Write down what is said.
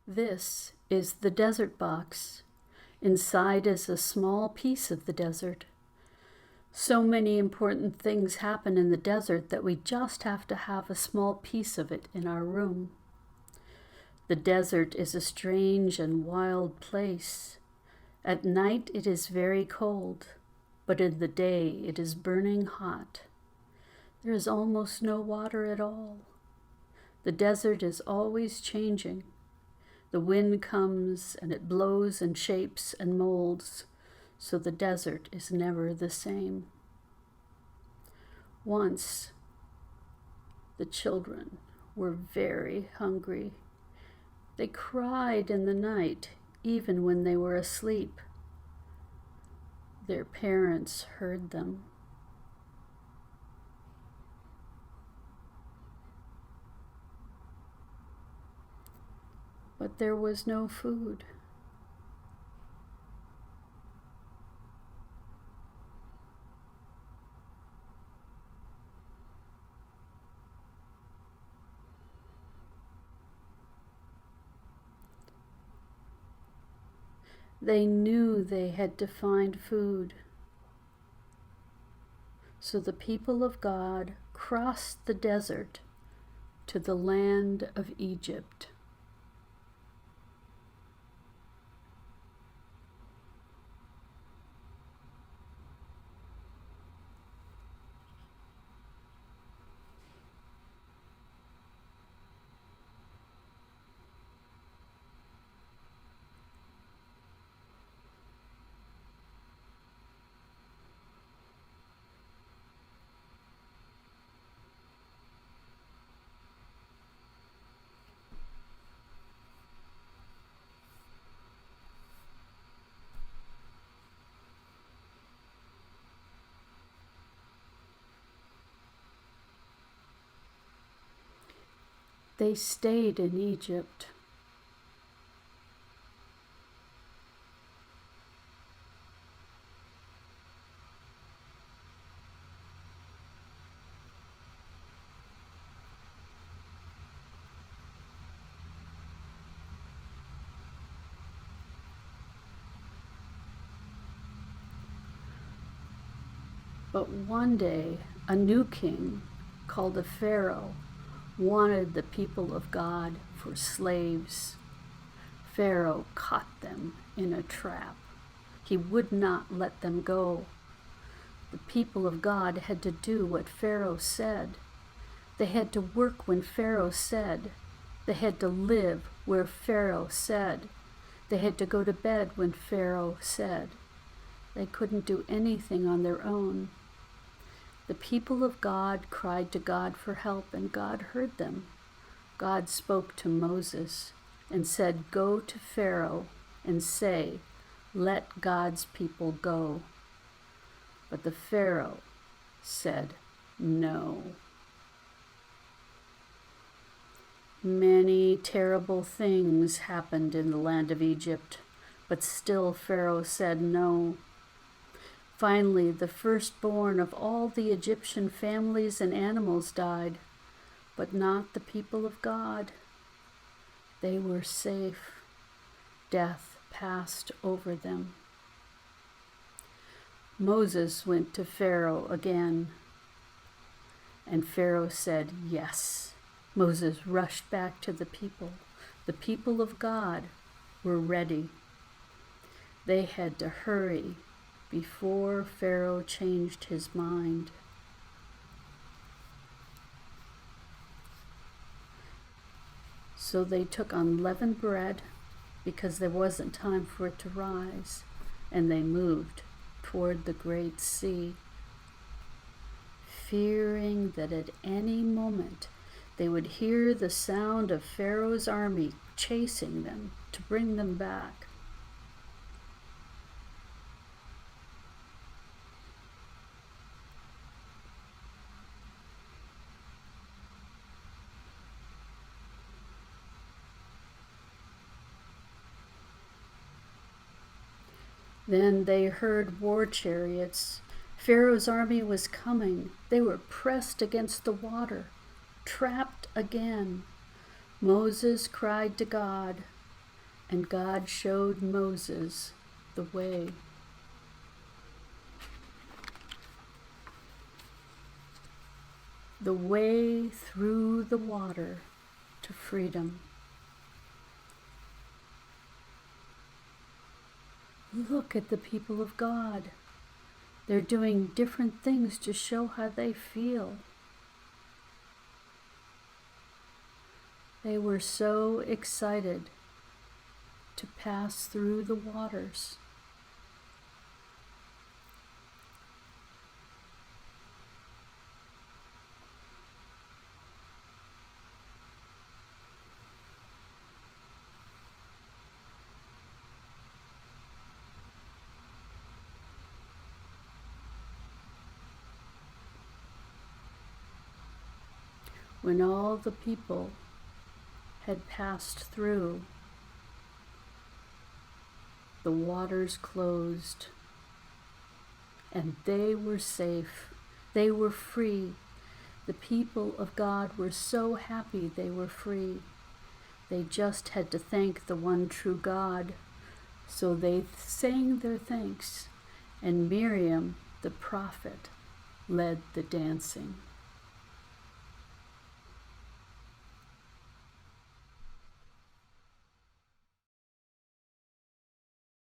This is the desert box. Inside is a small piece of the desert. So many important things happen in the desert that we just have to have a small piece of it in our room. The desert is a strange and wild place. At night it is very cold, but in the day it is burning hot. There is almost no water at all. The desert is always changing. The wind comes and it blows and shapes and molds, so the desert is never the same. Once, the children were very hungry. They cried in the night, even when they were asleep. Their parents heard them. But there was no food. They knew they had to find food. So the people of God crossed the desert to the land of Egypt. They stayed in Egypt. But one day, a new king, called a Pharaoh, wanted the people of God for slaves. Pharaoh caught them in a trap. He would not let them go. The people of God had to do what Pharaoh said. They had to work when Pharaoh said. They had to live where Pharaoh said. They had to go to bed when Pharaoh said. They couldn't do anything on their own. The people of God cried to God for help, and God heard them. God spoke to Moses and said, "Go to Pharaoh and say, 'Let God's people go.'" But the Pharaoh said, "No." Many terrible things happened in the land of Egypt, but still Pharaoh said no. Finally, the firstborn of all the Egyptian families and animals died, but not the people of God. They were safe. Death passed over them. Moses went to Pharaoh again, and Pharaoh said yes. Moses rushed back to the people. The people of God were ready. They had to hurry before Pharaoh changed his mind. So they took unleavened bread, because there wasn't time for it to rise, and they moved toward the great sea, fearing that at any moment they would hear the sound of Pharaoh's army chasing them to bring them back. Then they heard war chariots. Pharaoh's army was coming. They were pressed against the water, trapped again. Moses cried to God. And God showed Moses the way. The way through the water to freedom. Look at the people of God. They're doing different things to show how they feel. They were so excited to pass through the waters. When all the people had passed through, the waters closed, and they were safe. They were free. The people of God were so happy they were free. They just had to thank the one true God. So they sang their thanks, and Miriam, the prophet, led the dancing.